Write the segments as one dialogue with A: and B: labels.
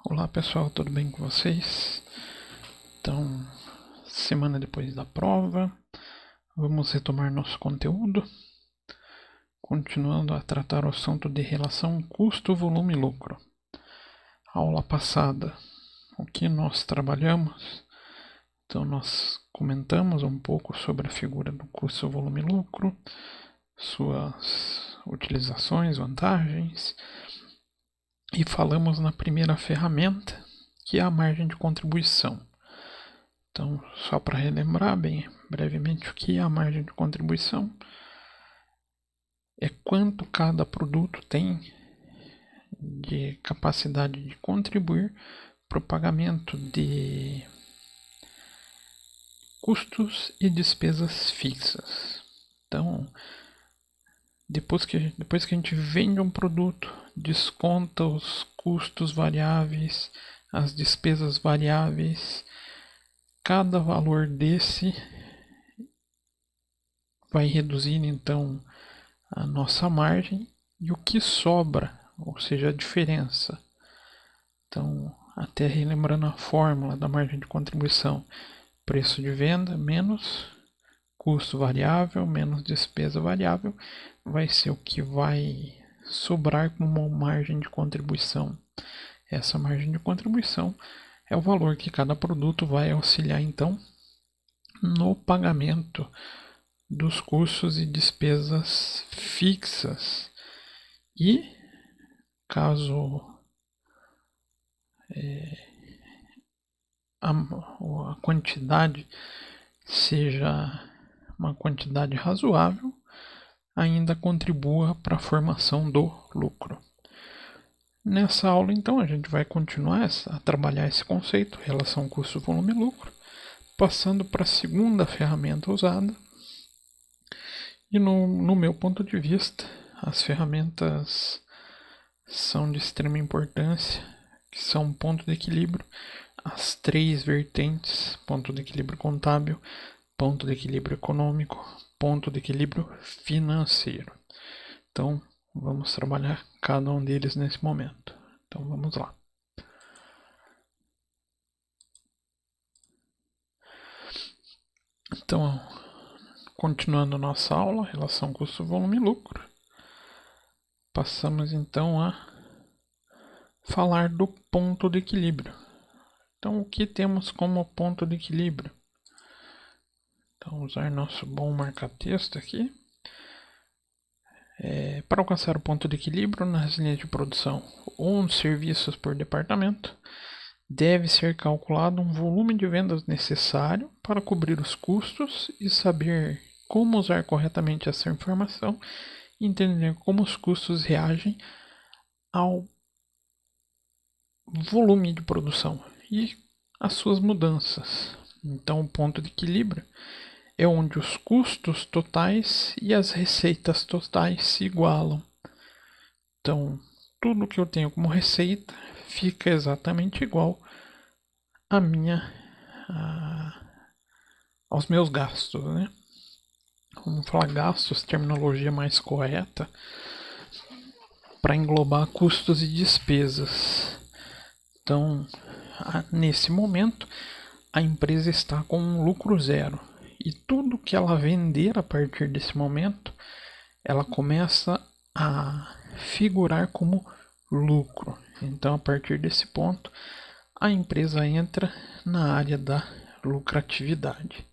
A: Olá pessoal, tudo bem com vocês? Então, semana depois da prova, vamos retomar nosso conteúdo, continuando a tratar o assunto de relação custo, volume e lucro. Aula passada, o que nós trabalhamos? Então, nós comentamos um pouco sobre a figura do custo, volume e lucro, suas utilizações, vantagens, e falamos na primeira ferramenta, que é a margem de contribuição. Então, só para relembrar bem brevemente o que é a margem de contribuição, é quanto cada produto tem de capacidade de contribuir para o pagamento de custos e despesas fixas. Então, depois que a gente vende um produto, desconta os custos variáveis, as despesas variáveis, cada valor desse vai reduzir então a nossa margem e o que sobra, ou seja, a diferença. Então, até relembrando a fórmula da margem de contribuição, preço de venda menos custo variável menos despesa variável vai ser o que vai sobrar como margem de contribuição. Essa margem de contribuição é o valor que cada produto vai auxiliar então no pagamento dos custos e despesas fixas. E caso a quantidade seja uma quantidade razoável, ainda contribua para a formação do lucro. Nessa aula, então, a gente vai continuar a trabalhar esse conceito, relação custo, volume e lucro, passando para a segunda ferramenta usada. E no meu ponto de vista, as ferramentas são de extrema importância, que são ponto de equilíbrio, as três vertentes: ponto de equilíbrio contábil, ponto de equilíbrio econômico, ponto de equilíbrio financeiro. Então, vamos trabalhar cada um deles nesse momento. Então, vamos lá. Então, continuando nossa aula, relação custo, volume e lucro, passamos então a falar do ponto de equilíbrio. Então, o que temos como ponto de equilíbrio? Então, usar nosso bom marca-texto aqui. Para alcançar o ponto de equilíbrio nas linhas de produção ou nos serviços por departamento, deve ser calculado um volume de vendas necessário para cobrir os custos e saber como usar corretamente essa informação e entender como os custos reagem ao volume de produção e as suas mudanças. Então, o ponto de equilíbrio é onde os custos totais e as receitas totais se igualam. Então, tudo que eu tenho como receita fica exatamente igual aos meus gastos, né? Vamos falar gastos, terminologia mais correta, para englobar custos e despesas. Então, nesse momento, a empresa está com um lucro zero. E tudo que ela vender a partir desse momento, ela começa a figurar como lucro. Então, a partir desse ponto, a empresa entra na área da lucratividade.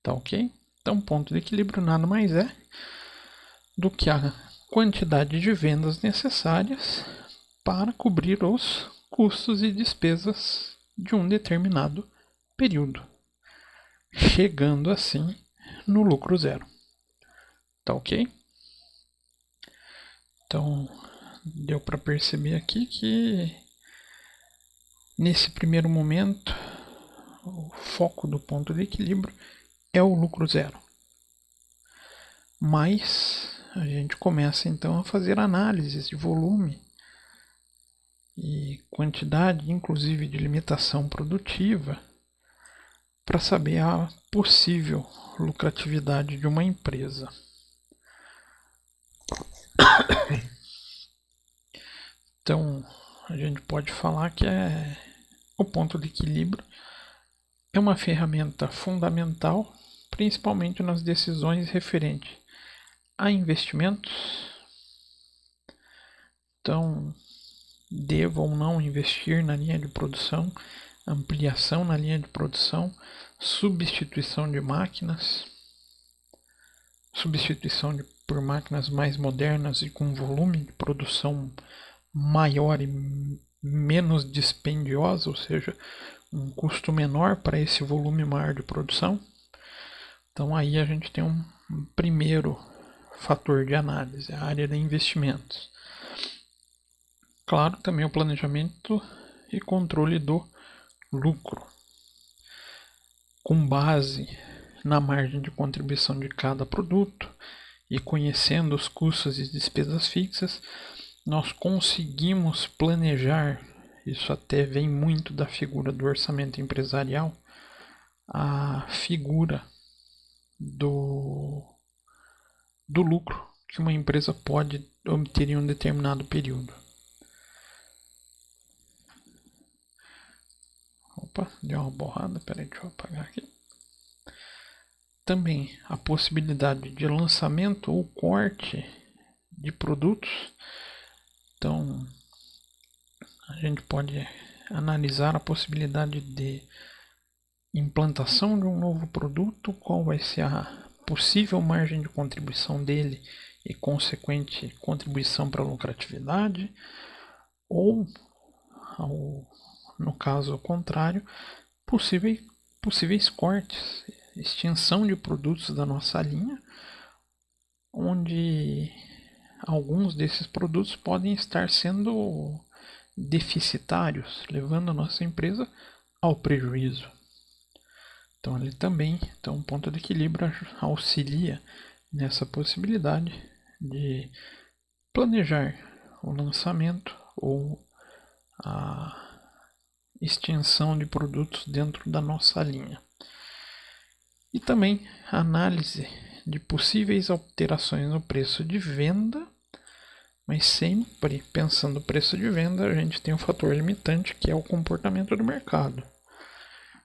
A: Tá ok? Então, ponto de equilíbrio nada mais é do que a quantidade de vendas necessárias para cobrir os custos e despesas de um determinado período, chegando assim no lucro zero. Tá ok? Então, deu para perceber aqui que nesse primeiro momento o foco do ponto de equilíbrio é o lucro zero. Mas a gente começa então a fazer análises de volume e quantidade, inclusive de limitação produtiva, para saber a possível lucratividade de uma empresa. Então, a gente pode falar que o ponto de equilíbrio é uma ferramenta fundamental, principalmente nas decisões referentes a investimentos. Então, devo ou não investir na linha de produção, ampliação na linha de produção, substituição de máquinas, por máquinas mais modernas e com volume de produção maior e menos dispendiosa, ou seja, um custo menor para esse volume maior de produção. Então aí a gente tem um primeiro fator de análise, a área de investimentos. Claro, também o planejamento e controle do lucro, com base na margem de contribuição de cada produto e conhecendo os custos e despesas fixas, nós conseguimos planejar. Isso até vem muito da figura do orçamento empresarial, a figura do lucro que uma empresa pode obter em um determinado período. Opa, deu uma borrada, peraí, deixa eu apagar aqui. Também a possibilidade de lançamento ou corte de produtos. Então, a gente pode analisar a possibilidade de implantação de um novo produto, qual vai ser a possível margem de contribuição dele e consequente contribuição para a lucratividade, ou, no caso contrário, possíveis cortes, extinção de produtos da nossa linha, onde alguns desses produtos podem estar sendo deficitários, levando a nossa empresa ao prejuízo. Então ali também, um ponto de equilíbrio auxilia nessa possibilidade de planejar o lançamento ou a extinção de produtos dentro da nossa linha. E também a análise de possíveis alterações no preço de venda, mas sempre pensando no preço de venda, a gente tem um fator limitante que é o comportamento do mercado.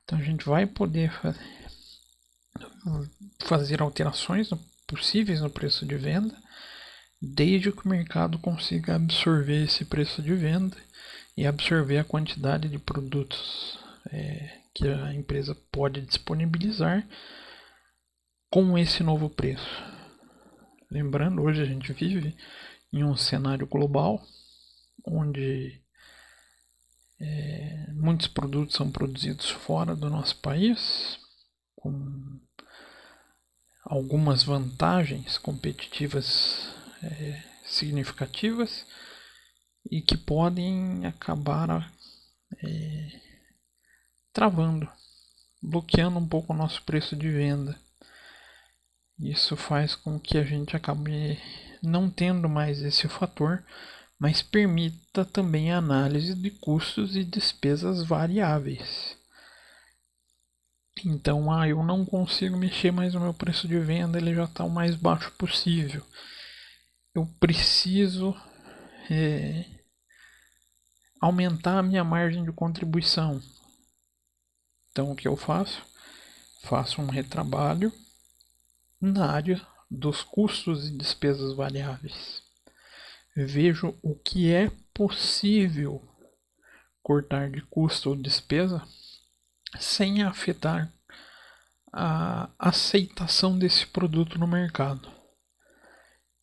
A: Então a gente vai poder fazer alterações possíveis no preço de venda, desde que o mercado consiga absorver esse preço de venda e absorver a quantidade de produtos que a empresa pode disponibilizar com esse novo preço. Lembrando, hoje a gente vive em um cenário global onde muitos produtos são produzidos fora do nosso país, com algumas vantagens competitivas significativas e que podem acabar travando, bloqueando um pouco o nosso preço de venda. Isso faz com que a gente acabe não tendo mais esse fator, mas permita também a análise de custos e despesas variáveis. Então, eu não consigo mexer mais no meu preço de venda, ele já está o mais baixo possível. Eu preciso aumentar a minha margem de contribuição. Então, o que eu faço? Faço um retrabalho na área dos custos e despesas variáveis. Vejo o que é possível cortar de custo ou despesa sem afetar a aceitação desse produto no mercado.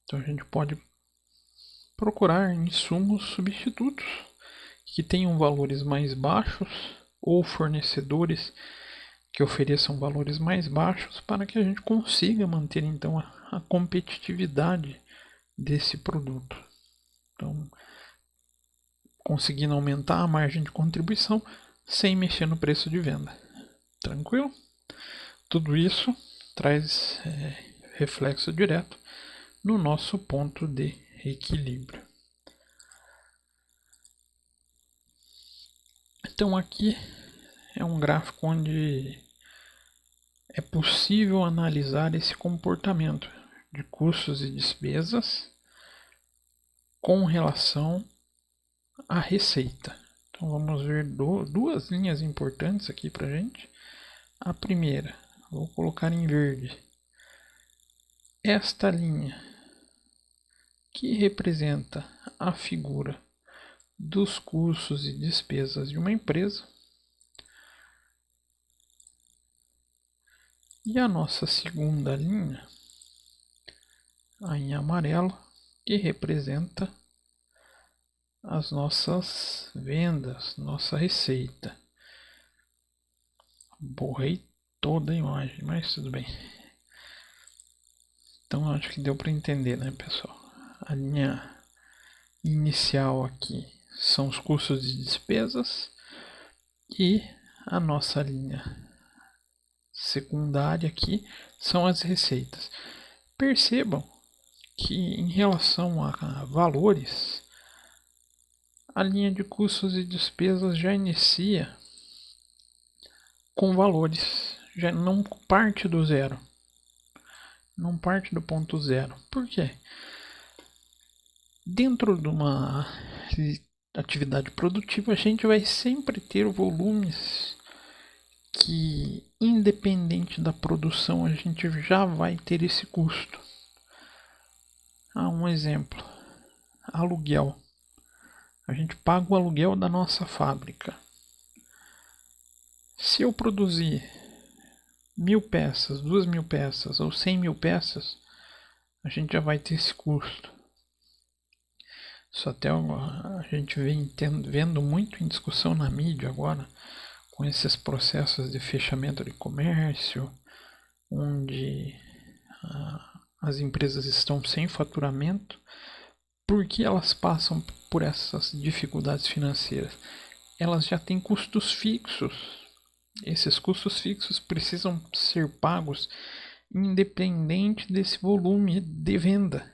A: Então a gente pode procurar insumos substitutos que tenham valores mais baixos ou fornecedores que ofereçam valores mais baixos para que a gente consiga manter então a competitividade desse produto. Então, conseguindo aumentar a margem de contribuição sem mexer no preço de venda. Tranquilo? Tudo isso traz reflexo direto no nosso ponto de equilíbrio. Então aqui é um gráfico onde é possível analisar esse comportamento de custos e despesas com relação a receita. Então vamos ver duas linhas importantes aqui para gente. A primeira, vou colocar em verde. Esta linha que representa a figura dos custos e despesas de uma empresa. E a nossa segunda linha, em amarelo, que representa as nossas vendas, nossa receita. Borrei toda a imagem, mas tudo bem. Então acho que deu para entender, né, pessoal? A linha inicial aqui são os custos e despesas e a nossa linha secundária aqui são as receitas. Percebam que em relação a valores, a linha de custos e despesas já inicia com valores, já não parte do zero, não parte do ponto zero. Por quê? Dentro de uma atividade produtiva, a gente vai sempre ter volumes que, independente da produção, a gente já vai ter esse custo. Um exemplo: aluguel. A gente paga o aluguel da nossa fábrica. Se eu produzir 1000 peças, 2000 peças ou 100.000 peças, a gente já vai ter esse custo. Isso até a gente vem vendo muito em discussão na mídia agora, com esses processos de fechamento de comércio, onde as empresas estão sem faturamento, porque elas passam por essas dificuldades financeiras. Elas já têm custos fixos. Esses custos fixos precisam ser pagos independente desse volume de venda.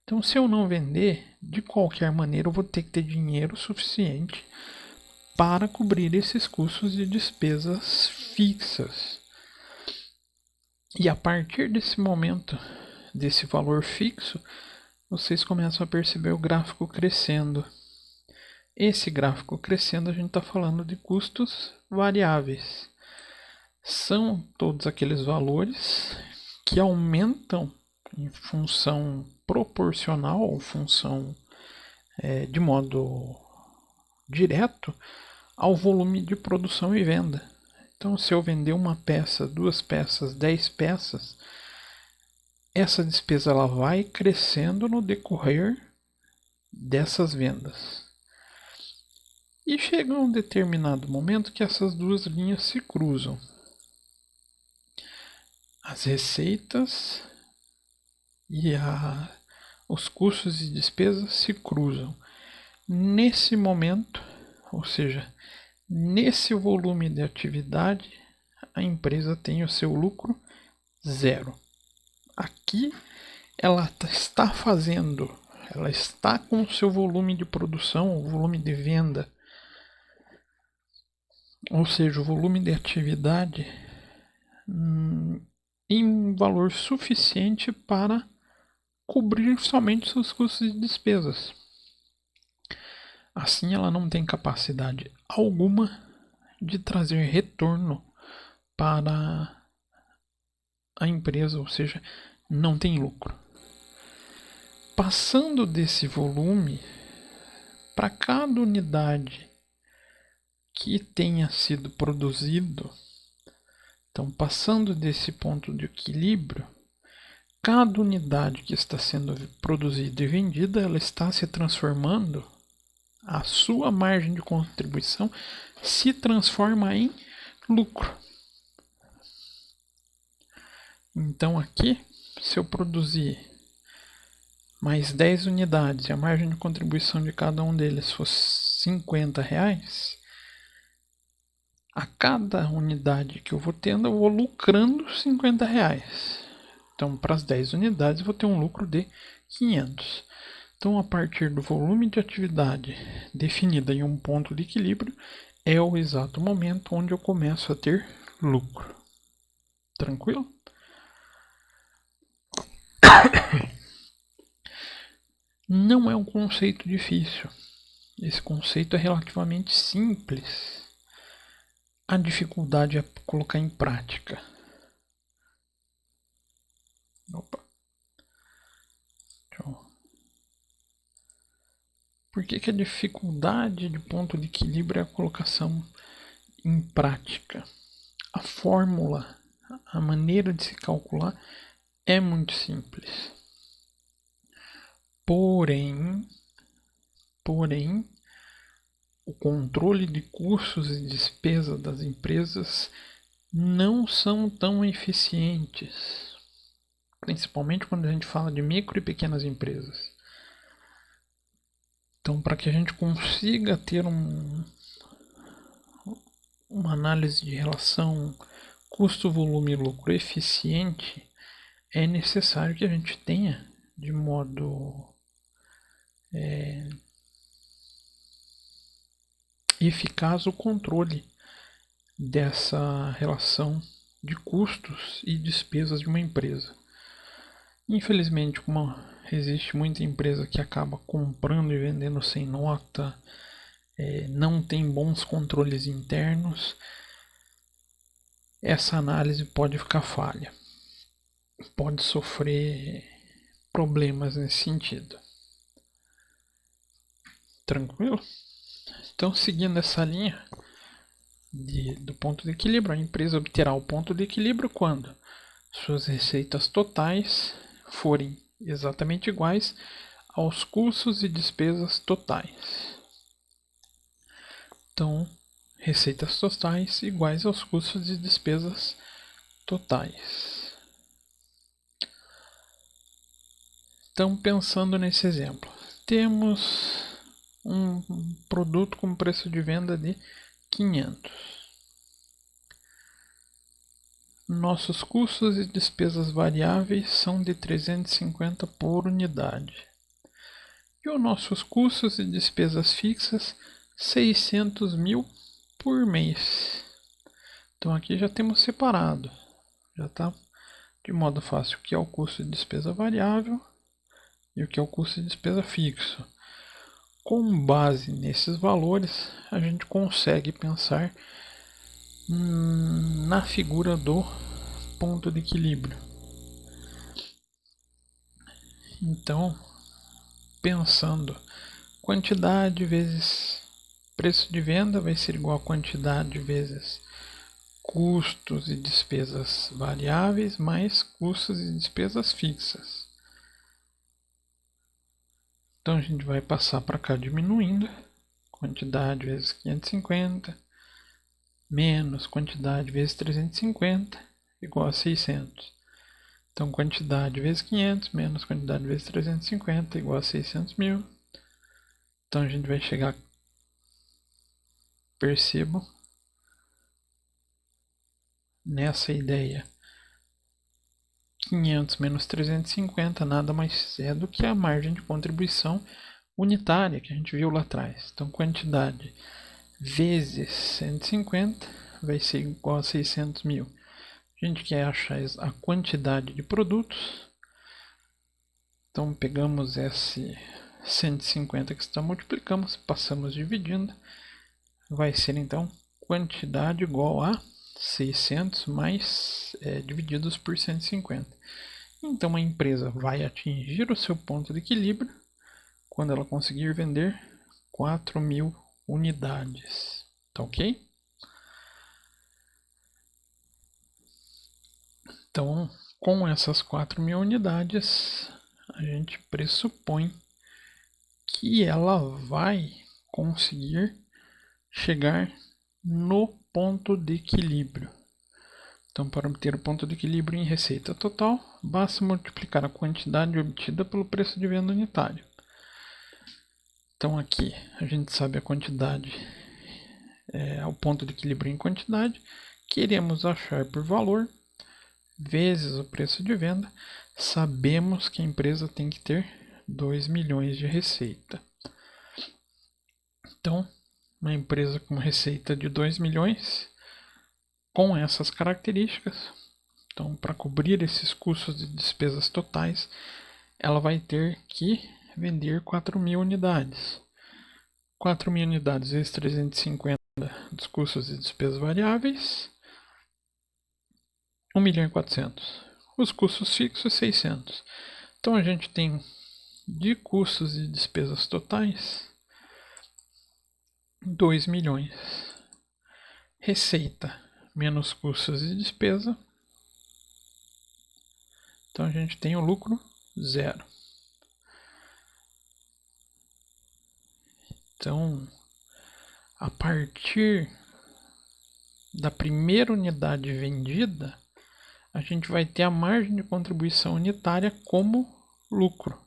A: Então, se eu não vender, de qualquer maneira eu vou ter que ter dinheiro suficiente para cobrir esses custos de despesas fixas. E a partir desse momento, desse valor fixo, vocês começam a perceber o gráfico crescendo. Esse gráfico crescendo, a gente está falando de custos variáveis. São todos aqueles valores que aumentam em função proporcional, ou função de modo direto, ao volume de produção e venda. Então, se eu vender uma peça, 2 peças, 10 peças, essa despesa ela vai crescendo no decorrer dessas vendas. E chega um determinado momento que essas duas linhas se cruzam. As receitas e os custos e despesas se cruzam. Nesse momento, ou seja, nesse volume de atividade, a empresa tem o seu lucro zero. Aqui ela está com o seu volume de produção, o volume de venda, ou seja, o volume de atividade em valor suficiente para cobrir somente seus custos e despesas. Assim, ela não tem capacidade alguma de trazer retorno para a empresa, ou seja, não tem lucro. Passando desse volume, para cada unidade que tenha sido produzido, então passando desse ponto de equilíbrio, cada unidade que está sendo produzida e vendida, ela está se transformando, a sua margem de contribuição se transforma em lucro. Então aqui, se eu produzir mais 10 unidades e a margem de contribuição de cada um deles fosse R$50, a cada unidade que eu vou tendo, eu vou lucrando R$50. Então, para as 10 unidades, eu vou ter um lucro de 500. Então, a partir do volume de atividade definida em um ponto de equilíbrio, é o exato momento onde eu começo a ter lucro. Tranquilo? Não é um conceito difícil. esse conceito é relativamente simples. A dificuldade é colocar em prática. Opa. Por que a dificuldade de ponto de equilíbrio é a colocação em prática? A fórmula, a maneira de se calcular é muito simples. Porém, o controle de custos e despesas das empresas não são tão eficientes, principalmente quando a gente fala de micro e pequenas empresas. Então, para que a gente consiga ter uma análise de relação custo, volume e lucro eficiente, é necessário que a gente tenha de modo eficaz o controle dessa relação de custos e despesas de uma empresa. Infelizmente, como existe muita empresa que acaba comprando e vendendo sem nota, não tem bons controles internos, essa análise pode ficar falha, pode sofrer problemas nesse sentido. Tranquilo? Então, seguindo essa linha do ponto de equilíbrio, a empresa obterá o ponto de equilíbrio quando suas receitas totais forem exatamente iguais aos custos e despesas totais. Então, receitas totais iguais aos custos e despesas totais. Então, pensando nesse exemplo, temos um produto com preço de venda de 500. Nossos custos e despesas variáveis são de 350 por unidade. E os nossos custos e despesas fixas, 600 mil por mês. Então aqui já temos separado. Já está de modo fácil o que é o custo de despesa variável e o que é o custo de despesa fixo. Com base nesses valores, a gente consegue pensar na figura do ponto de equilíbrio. Então, pensando, quantidade vezes preço de venda vai ser igual a quantidade vezes custos e despesas variáveis mais custos e despesas fixas. Então a gente vai passar para cá diminuindo, quantidade vezes 550 menos quantidade vezes 350 igual a 600. Então quantidade vezes 500 menos quantidade vezes 350 igual a 600 mil. Então a gente vai chegar, percebo, nessa ideia. 500 menos 350 nada mais é do que a margem de contribuição unitária que a gente viu lá atrás. Então quantidade vezes 150 vai ser igual a 600 mil. A gente quer achar a quantidade de produtos. Então pegamos esse 150 que está multiplicamos, passamos dividindo. Vai ser então quantidade igual a 600 mais divididos por 150. Então a empresa vai atingir o seu ponto de equilíbrio quando ela conseguir vender 4.000 unidades. Tá ok? Então, com essas 4.000 unidades, a gente pressupõe que ela vai conseguir chegar no ponto de equilíbrio. Então, para obter o ponto de equilíbrio em receita total, basta multiplicar a quantidade obtida pelo preço de venda unitário. Então, aqui a gente sabe a quantidade, o ponto de equilíbrio em quantidade, queremos achar por valor, vezes o preço de venda, sabemos que a empresa tem que ter 2 milhões de receita. Então, uma empresa com receita de 2 milhões, com essas características, então para cobrir esses custos de despesas totais, ela vai ter que vender 4.000 unidades. 4.000 unidades vezes 350 dos custos e despesas variáveis, 1.400.000. Os custos fixos, 600. Então a gente tem de custos e despesas totais 2 milhões. Receita menos custos e despesa. Então a gente tem o lucro 0. Então, a partir da primeira unidade vendida, a gente vai ter a margem de contribuição unitária como lucro.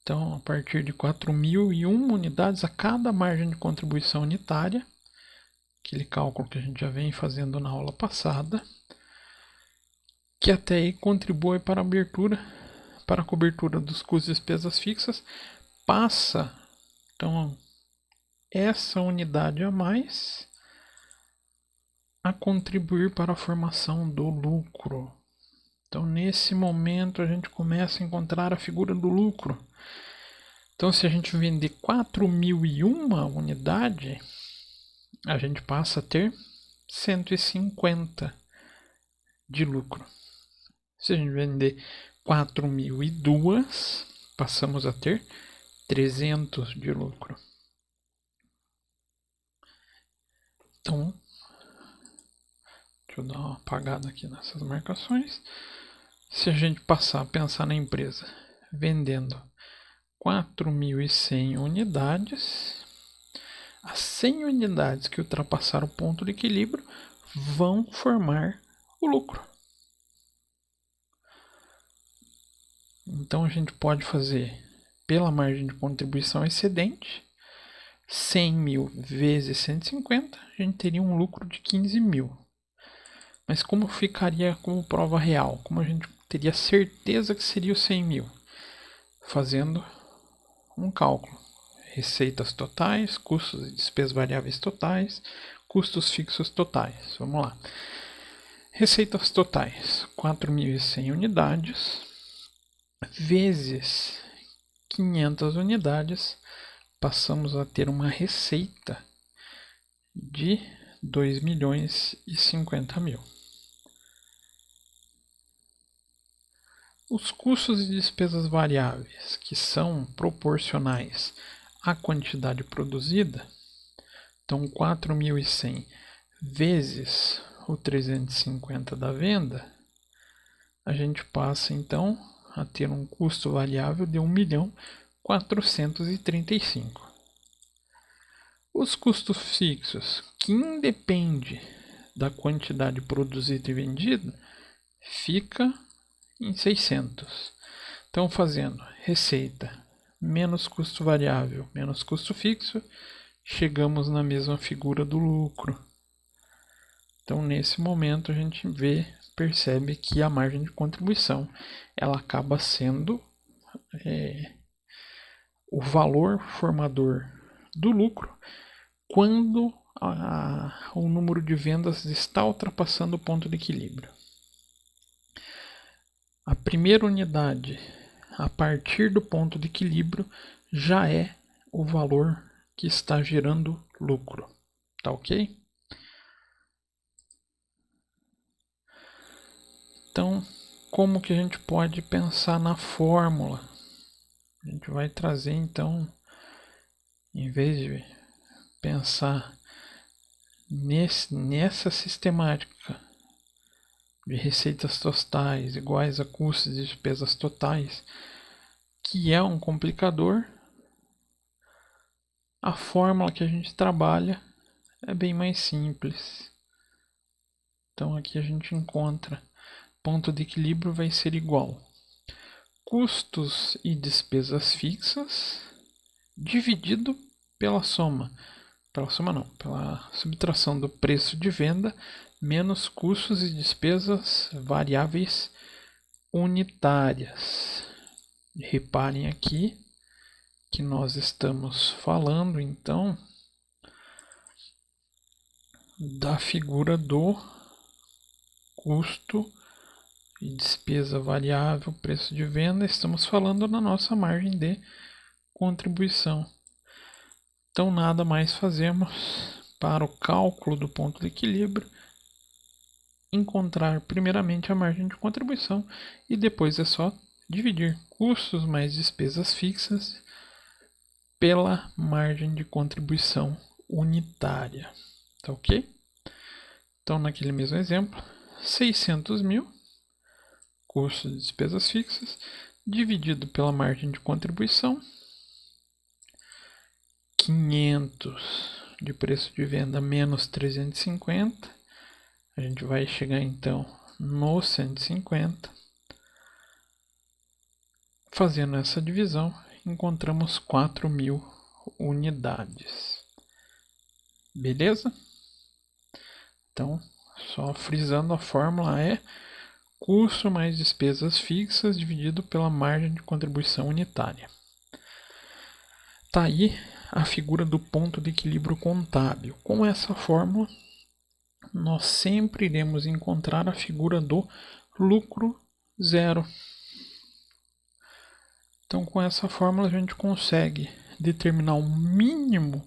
A: Então, a partir de 4.001 unidades, a cada margem de contribuição unitária, aquele cálculo que a gente já vem fazendo na aula passada, que até aí contribui para a cobertura dos custos e despesas fixas, passa, então, essa unidade a mais a contribuir para a formação do lucro. Então, nesse momento, a gente começa a encontrar a figura do lucro. Então, se a gente vender 4.001 unidade, a gente passa a ter 150 de lucro. Se a gente vender 4.002, passamos a ter 300 de lucro. Então, deixa eu dar uma apagada aqui nessas marcações. Se a gente passar a pensar na empresa vendendo 4.100 unidades, as 100 unidades que ultrapassaram o ponto de equilíbrio vão formar o lucro. Então a gente pode fazer pela margem de contribuição excedente 100.000 vezes 150, a gente teria um lucro de 15.000. Mas como ficaria como prova real? Como a gente teria certeza que seria os 100.000? Fazendo um cálculo. Receitas totais, custos e despesas variáveis totais, custos fixos totais. Vamos lá. Receitas totais, 4.100 unidades, vezes 500 unidades, passamos a ter uma receita de 2.050.000. Os custos e despesas variáveis, que são proporcionais à quantidade produzida, então 4.100 vezes o 350 da venda, a gente passa então a ter um custo variável de 1.435.000. Os custos fixos, que independe da quantidade produzida e vendida, fica em 600. Então, fazendo receita menos custo variável menos custo fixo, chegamos na mesma figura do lucro. Então, nesse momento, a gente percebe que a margem de contribuição ela acaba sendo o valor formador do lucro quando o número de vendas está ultrapassando o ponto de equilíbrio. A primeira unidade, a partir do ponto de equilíbrio, já é o valor que está gerando lucro. Tá ok? Então, como que a gente pode pensar na fórmula? A gente vai trazer, então, em vez de pensar nessa sistemática de receitas totais iguais a custos e despesas totais, que é um complicador, a fórmula que a gente trabalha é bem mais simples. Então aqui a gente encontra ponto de equilíbrio vai ser igual custos e despesas fixas dividido pela subtração do preço de venda menos custos e despesas variáveis unitárias. Reparem aqui que nós estamos falando então da figura do custo e despesa variável, preço de venda, estamos falando na nossa margem de contribuição. Então, nada mais fazemos para o cálculo do ponto de equilíbrio, encontrar primeiramente a margem de contribuição e depois é só dividir custos mais despesas fixas pela margem de contribuição unitária. Tá ok? Então, naquele mesmo exemplo, 600 mil, custo de despesas fixas, dividido pela margem de contribuição, 500 de preço de venda menos 350, a gente vai chegar então no 150. Fazendo essa divisão, encontramos 4.000 unidades. Beleza? Então, só frisando, a fórmula é custo mais despesas fixas dividido pela margem de contribuição unitária. Tá aí a figura do ponto de equilíbrio contábil. Com essa fórmula, nós sempre iremos encontrar a figura do lucro zero. Então, com essa fórmula, a gente consegue determinar o mínimo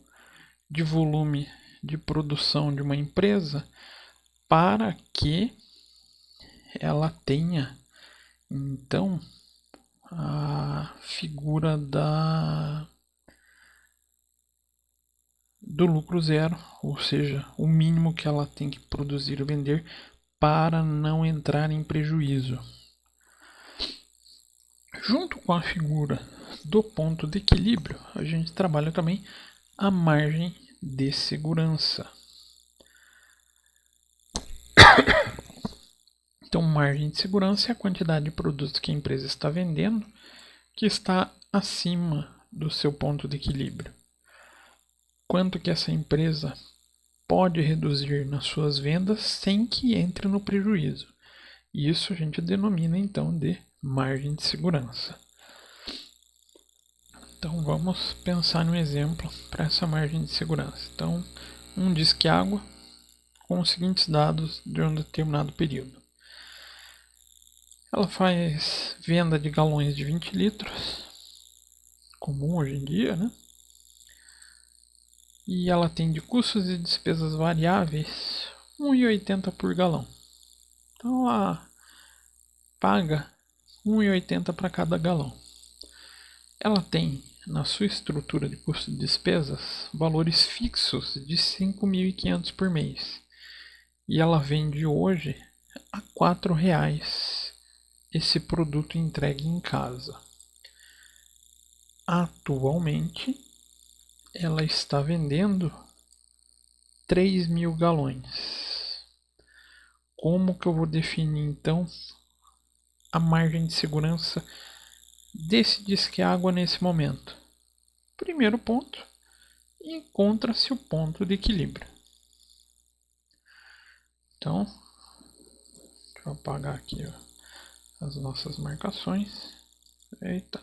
A: de volume de produção de uma empresa para que ela tenha, então, a figura do lucro zero, ou seja, o mínimo que ela tem que produzir ou vender para não entrar em prejuízo. Junto com a figura do ponto de equilíbrio, a gente trabalha também a margem de segurança. Então, margem de segurança é a quantidade de produtos que a empresa está vendendo que está acima do seu ponto de equilíbrio. Quanto que essa empresa pode reduzir nas suas vendas sem que entre no prejuízo. Isso a gente denomina então de margem de segurança. Então vamos pensar num exemplo para essa margem de segurança. Então, um disque água com os seguintes dados de um determinado período. Ela faz venda de galões de 20 litros, comum hoje em dia, né? E ela tem de custos e despesas variáveis 1,80 por galão. Então ela paga 1,80 para cada galão. Ela tem na sua estrutura de custo de despesas valores fixos de 5.500 por mês. E ela vende hoje a R$ 4,00 esse produto entregue em casa. Atualmente, ela está vendendo 3.000 galões. Como que eu vou definir então a margem de segurança desse disque água nesse momento? Primeiro ponto, encontra-se o ponto de equilíbrio. Então, deixa eu apagar aqui as nossas marcações. Eita.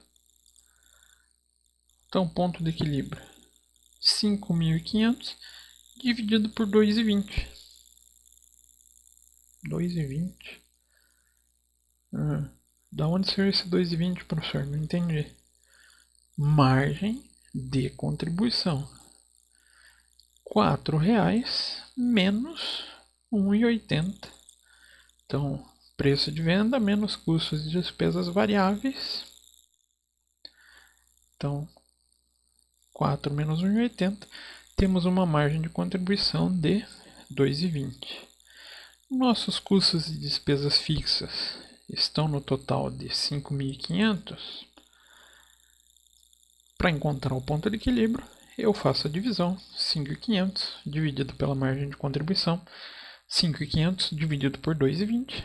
A: Então, ponto de equilíbrio 5.500 dividido por 2,20. 2,20. Da onde saiu esse 2,20, professor? Não entendi. Margem de contribuição. R$ 4,00 menos 1,80. Então, preço de venda menos custos e despesas variáveis. Então, 4 menos 1,80. Temos uma margem de contribuição de 2,20. Nossos custos e despesas fixas estão no total de 5.500. Para encontrar o ponto de equilíbrio, eu faço a divisão. 5.500 dividido pela margem de contribuição. 5.500 dividido por 2,20.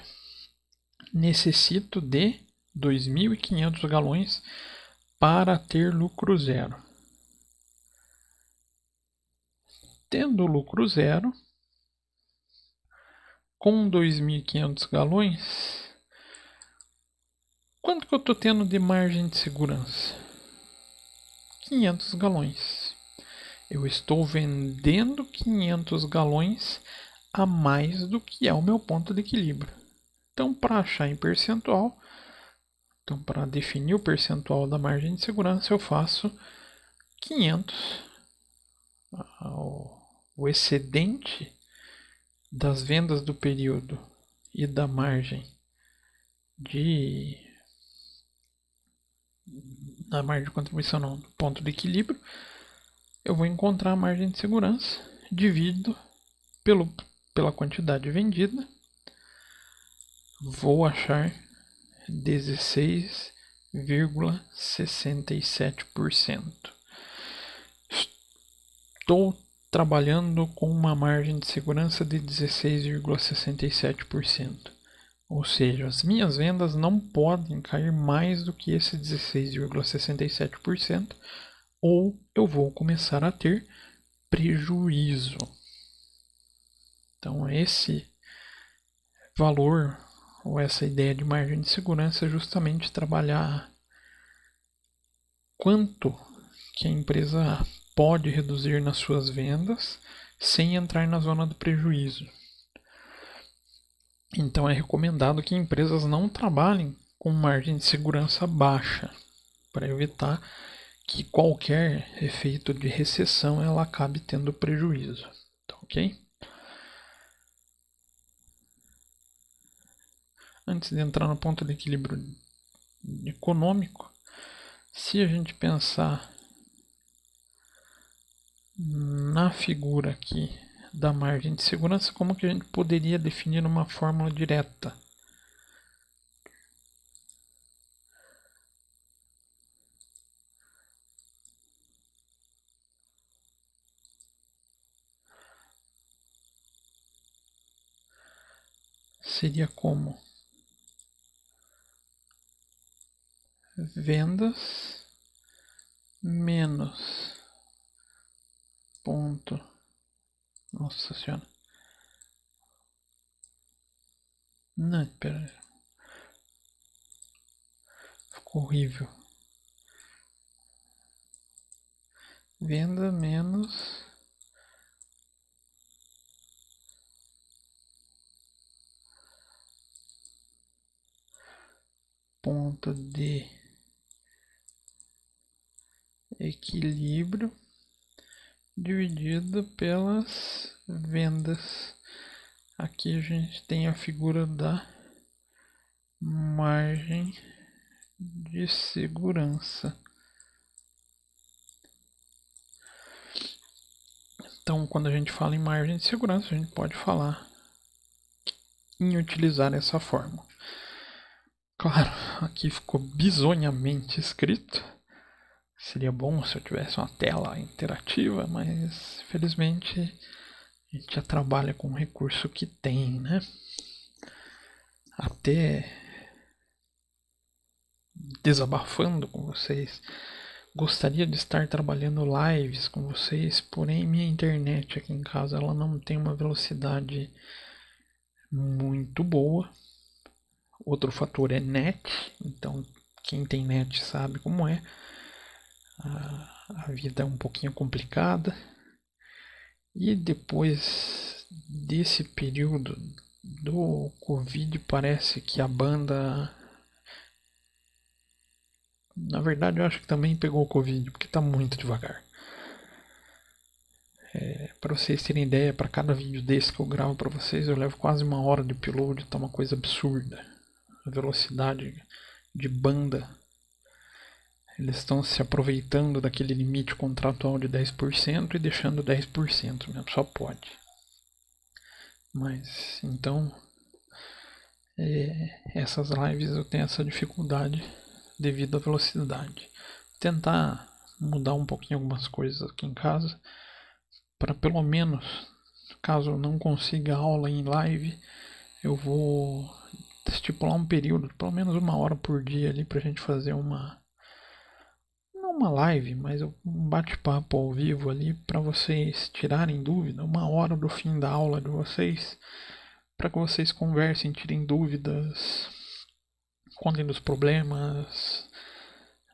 A: Necessito de 2.500 galões para ter lucro zero. Tendo lucro zero, com 2.500 galões, quanto que eu estou tendo de margem de segurança? 500 galões. Eu estou vendendo 500 galões a mais do que é o meu ponto de equilíbrio. Então, para achar em percentual, então para definir o percentual da margem de segurança, eu faço 500 o excedente das vendas do período e da margem da margem de contribuição não, do ponto de equilíbrio, eu vou encontrar a margem de segurança, divido pela quantidade vendida, vou achar 16,67%. Estou trabalhando com uma margem de segurança de 16,67%. Ou seja, as minhas vendas não podem cair mais do que esse 16,67%, ou eu vou começar a ter prejuízo. Então, esse valor ou essa ideia de margem de segurança é justamente trabalhar quanto que a empresa pode reduzir nas suas vendas sem entrar na zona do prejuízo. Então é recomendado que empresas não trabalhem com margem de segurança baixa, para evitar que qualquer efeito de recessão ela acabe tendo prejuízo. Tá, ok? Antes de entrar no ponto de equilíbrio econômico, se a gente pensar na figura aqui da margem de segurança, como que a gente poderia definir uma fórmula direta? Seria como vendas menos ponto. Nossa senhora. Não, pera. Ficou horrível. Venda menos ponto de equilíbrio dividido pelas vendas. Aqui a gente tem a figura da margem de segurança. Então, quando a gente fala em margem de segurança, a gente pode falar em utilizar essa fórmula. Claro, aqui ficou bizonhamente escrito. Seria bom se eu tivesse uma tela interativa, mas felizmente a gente já trabalha com o recurso que tem, né? Até desabafando com vocês, gostaria de estar trabalhando lives com vocês, porém minha internet aqui em casa ela não tem uma velocidade muito boa. Outro fator é net, então quem tem net sabe como é. A vida é um pouquinho complicada. E depois desse período do Covid, parece que a banda. Na verdade, eu acho que também pegou o Covid, porque tá muito devagar. Para vocês terem ideia, para cada vídeo desse que eu gravo para vocês, eu levo quase 1 hora de upload, tá uma coisa absurda. A velocidade de banda. Eles estão se aproveitando daquele limite contratual de 10% e deixando 10% mesmo, só pode. Mas, então, essas lives eu tenho essa dificuldade devido à velocidade. Tentar mudar um pouquinho algumas coisas aqui em casa, para pelo menos, caso eu não consiga aula em live, eu vou estipular um período, pelo menos 1 hora por dia ali, pra gente fazer não uma live, mas um bate-papo ao vivo ali, para vocês tirarem dúvida, 1 hora do fim da aula de vocês, para que vocês conversem, tirem dúvidas, contem dos problemas,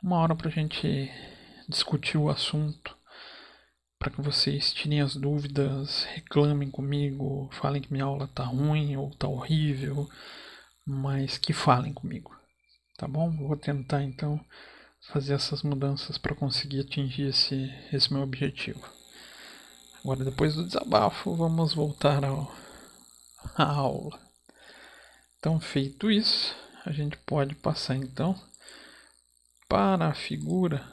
A: 1 hora pra gente discutir o assunto, para que vocês tirem as dúvidas, reclamem comigo, falem que minha aula tá ruim ou tá horrível, mas que falem comigo, tá bom? Vou tentar então fazer essas mudanças para conseguir atingir esse meu objetivo. Agora, depois do desabafo, vamos voltar à aula. Então, feito isso, a gente pode passar então para a figura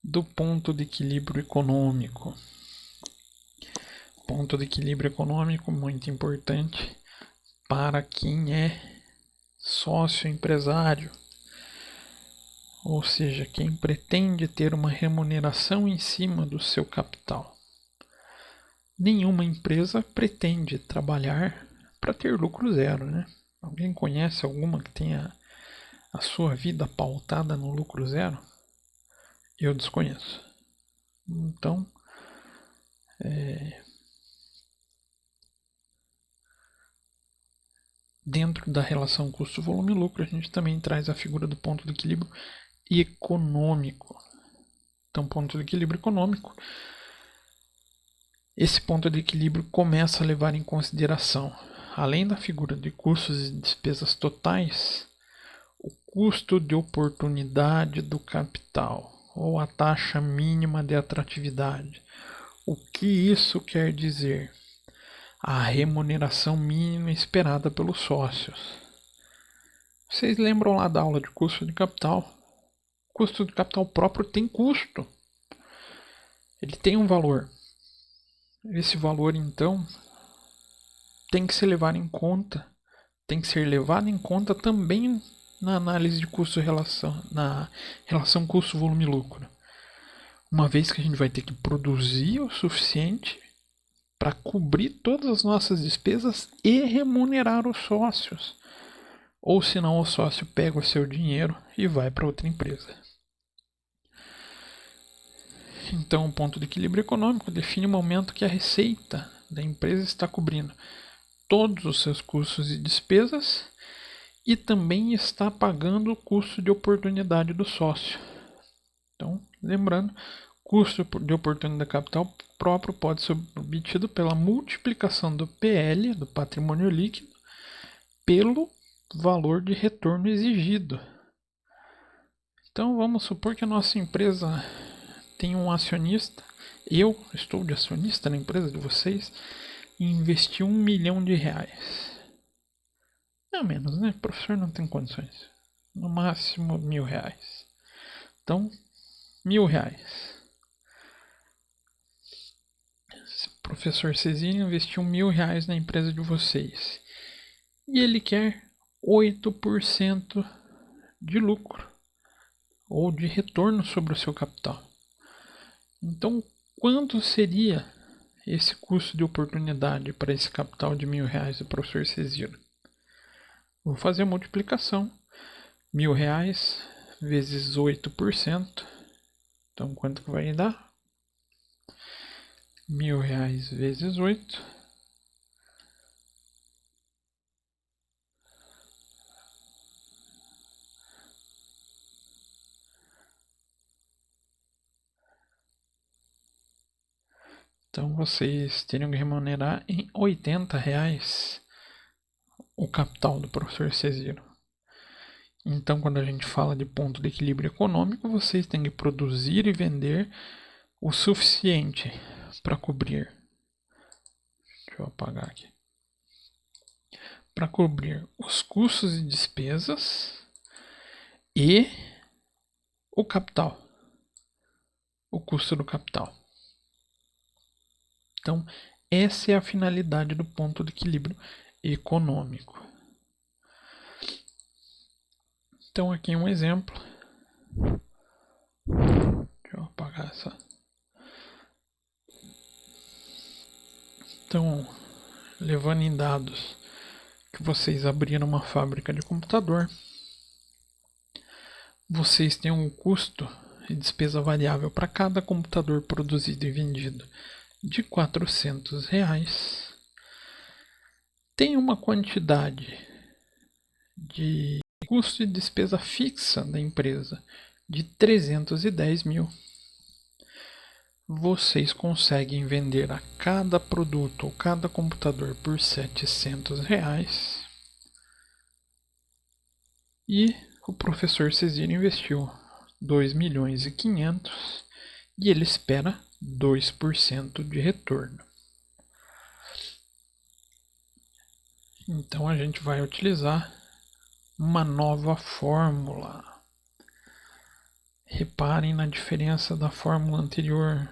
A: do ponto de equilíbrio econômico. Ponto de equilíbrio econômico muito importante para quem é sócio empresário, ou seja, quem pretende ter uma remuneração em cima do seu capital. Nenhuma empresa pretende trabalhar para ter lucro zero, né? Alguém conhece alguma que tenha a sua vida pautada no lucro zero? Eu desconheço. Então, dentro da relação custo-volume-lucro, a gente também traz a figura do ponto de equilíbrio econômico. Então, ponto de equilíbrio econômico, esse ponto de equilíbrio começa a levar em consideração, além da figura de custos e despesas totais, o custo de oportunidade do capital, ou a taxa mínima de atratividade. O que isso quer dizer? A remuneração mínima esperada pelos sócios. Vocês lembram lá da aula de custo de capital? O custo de capital próprio tem custo. Ele tem um valor. Esse valor, então, tem que ser levado em conta. Tem que ser levado em conta também na análise de custo-relação, na relação custo-volume-lucro. Uma vez que a gente vai ter que produzir o suficiente para cobrir todas as nossas despesas e remunerar os sócios. Ou senão o sócio pega o seu dinheiro e vai para outra empresa. Então, o ponto de equilíbrio econômico define o momento que a receita da empresa está cobrindo todos os seus custos e despesas e também está pagando o custo de oportunidade do sócio. Então, lembrando, custo de oportunidade de capital próprio pode ser obtido pela multiplicação do PL, do patrimônio líquido, pelo valor de retorno exigido. Então, vamos supor que a nossa empresa tem um acionista, eu estou de acionista na empresa de vocês, e investi R$1 milhão. Não menos, né? O professor não tem condições. No máximo R$1.000. Então, R$1.000. O professor Cezinha investiu R$1.000 na empresa de vocês. E ele quer 8% de lucro. Ou de retorno sobre o seu capital. Então, quanto seria esse custo de oportunidade para esse capital de R$1.000 do professor Ceziro? Vou fazer a multiplicação. R$1.000 vezes 8%. Então, quanto que vai dar? R$1.000 vezes 8. Então, vocês teriam que remunerar em R$80 o capital do professor Ceziro. Então, quando a gente fala de ponto de equilíbrio econômico, vocês têm que produzir e vender o suficiente para cobrir. Deixa eu apagar aqui. Para cobrir os custos e despesas e o capital. O custo do capital. Então, essa é a finalidade do ponto de equilíbrio econômico. Então, aqui um exemplo. Deixa eu apagar essa. Então, levando em dados que vocês abriram uma fábrica de computador, vocês têm um custo e despesa variável para cada computador produzido e vendido de R$400. Tem uma quantidade de custo e despesa fixa da empresa de 310 mil. Vocês conseguem vender a cada produto ou cada computador por R$700 e o professor Cezino investiu 2.500.000 e ele espera 2% de retorno. Então a gente vai utilizar uma nova fórmula. Reparem na diferença da fórmula anterior.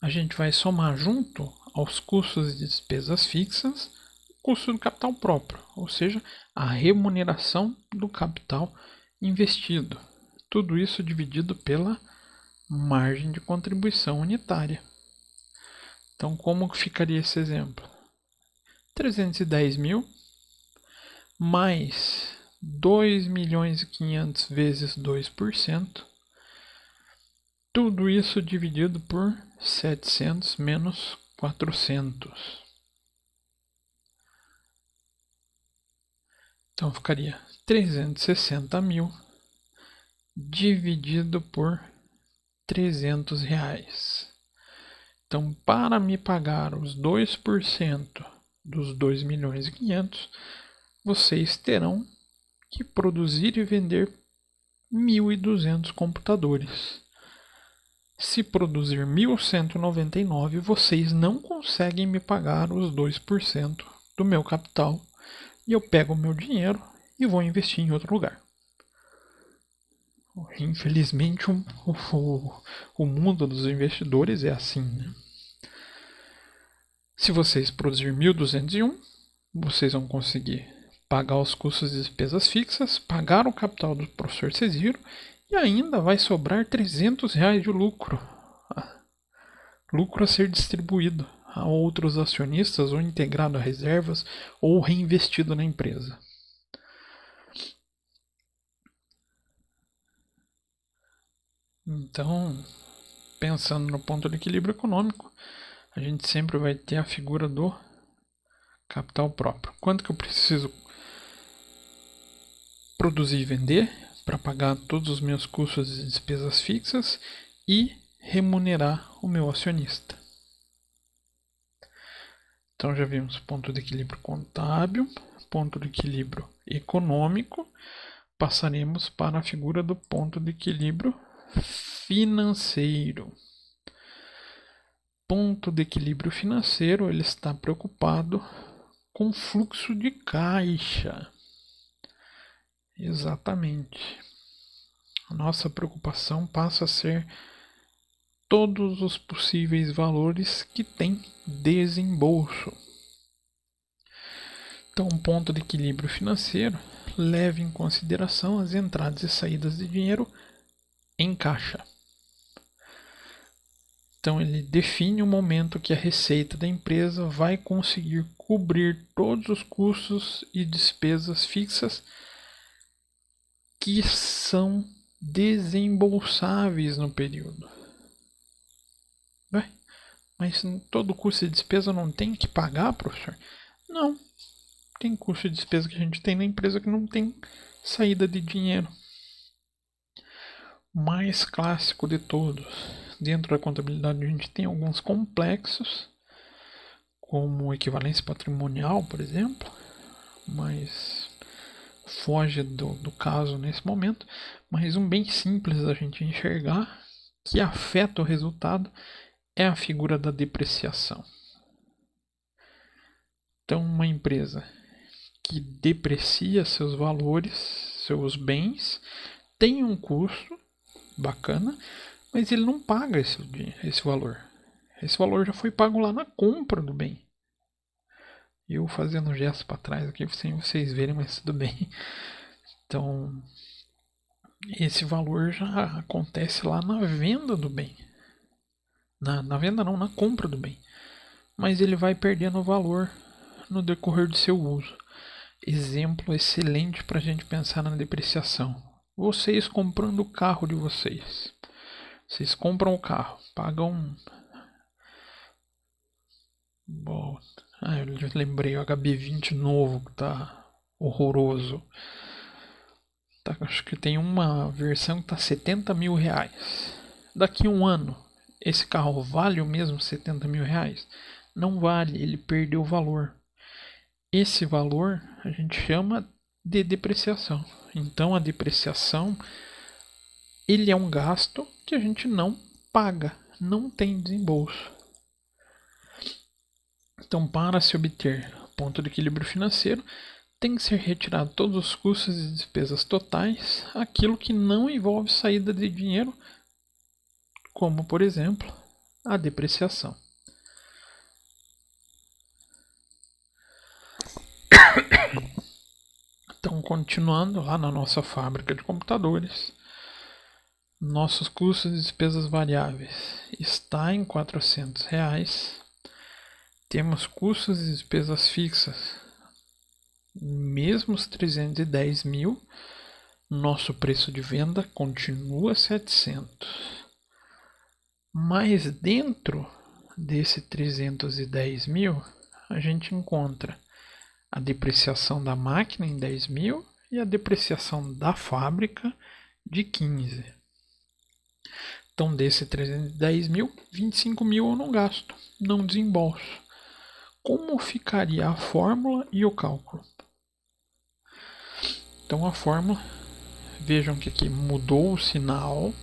A: A gente vai somar junto aos custos e despesas fixas o custo do capital próprio, ou seja, a remuneração do capital investido. Tudo isso dividido pela margem de contribuição unitária. Então, como ficaria esse exemplo? 310 mil mais 2.500.000 vezes 2%. Tudo isso dividido por 700 menos 400. Então ficaria 360 mil dividido por 300 reais. Então, para me pagar os 2% dos 2.500.000, vocês terão que produzir e vender 1.200 computadores. Se produzir 1.199, vocês não conseguem me pagar os 2% do meu capital e eu pego o meu dinheiro e vou investir em outro lugar. Infelizmente, o mundo dos investidores é assim, né? Se vocês produzirem 1.201, vocês vão conseguir pagar os custos e despesas fixas, pagar o capital do professor Cesiro e ainda vai sobrar 300 reais de lucro. Lucro a ser distribuído a outros acionistas ou integrado a reservas ou reinvestido na empresa. Então, pensando no ponto de equilíbrio econômico, a gente sempre vai ter a figura do capital próprio. Quanto que eu preciso produzir e vender para pagar todos os meus custos e despesas fixas e remunerar o meu acionista. Então já vimos ponto de equilíbrio contábil, ponto de equilíbrio econômico. Passaremos para a figura do ponto de equilíbrio financeiro. Ponto de equilíbrio financeiro, ele está preocupado com fluxo de caixa. Exatamente. A nossa preocupação passa a ser todos os possíveis valores que tem desembolso. Então, um ponto de equilíbrio financeiro leva em consideração as entradas e saídas de dinheiro em caixa. Então, ele define o momento que a receita da empresa vai conseguir cobrir todos os custos e despesas fixas que são desembolsáveis no período. Mas todo custo e despesa não tem que pagar, professor? Não. Tem custo e despesa que a gente tem na empresa que não tem saída de dinheiro. O mais clássico de todos. Dentro da contabilidade a gente tem alguns complexos, como equivalência patrimonial, por exemplo, mas foge do caso nesse momento. Mas um bem simples da gente enxergar, que afeta o resultado, é a figura da depreciação. Então, uma empresa que deprecia seus valores, seus bens, tem um custo bacana, mas ele não paga esse valor. Esse valor já foi pago lá na compra do bem. Eu fazendo um gesto para trás aqui sem vocês verem, mas tudo bem. Então, esse valor já acontece lá na venda do bem. Na venda não, na compra do bem. Mas ele vai perdendo valor no decorrer do seu uso. Exemplo excelente para a gente pensar na depreciação. Vocês comprando o carro de vocês. Vocês compram o carro, pagam... eu lembrei o HB20 novo que tá horroroso. Tá, acho que tem uma versão que tá 70 mil reais. Daqui a um ano, esse carro vale o mesmo 70 mil reais? Não vale, ele perdeu valor. Esse valor a gente chama de depreciação. Então a depreciação ele é um gasto que a gente não paga, não tem desembolso. Então, para se obter ponto de equilíbrio financeiro, tem que ser retirado todos os custos e despesas totais, aquilo que não envolve saída de dinheiro, como, por exemplo, a depreciação. Então, continuando lá na nossa fábrica de computadores, nossos custos e despesas variáveis está em R$400. Temos custos e despesas fixas, mesmo os 310 mil, nosso preço de venda continua 700. Mas dentro desse 310 mil, a gente encontra a depreciação da máquina em 10 mil e a depreciação da fábrica de 15. Então, desse 310 mil, 25 mil eu não gasto, não desembolso. Como ficaria a fórmula e o cálculo? Então, a fórmula, vejam que aqui mudou o sinal,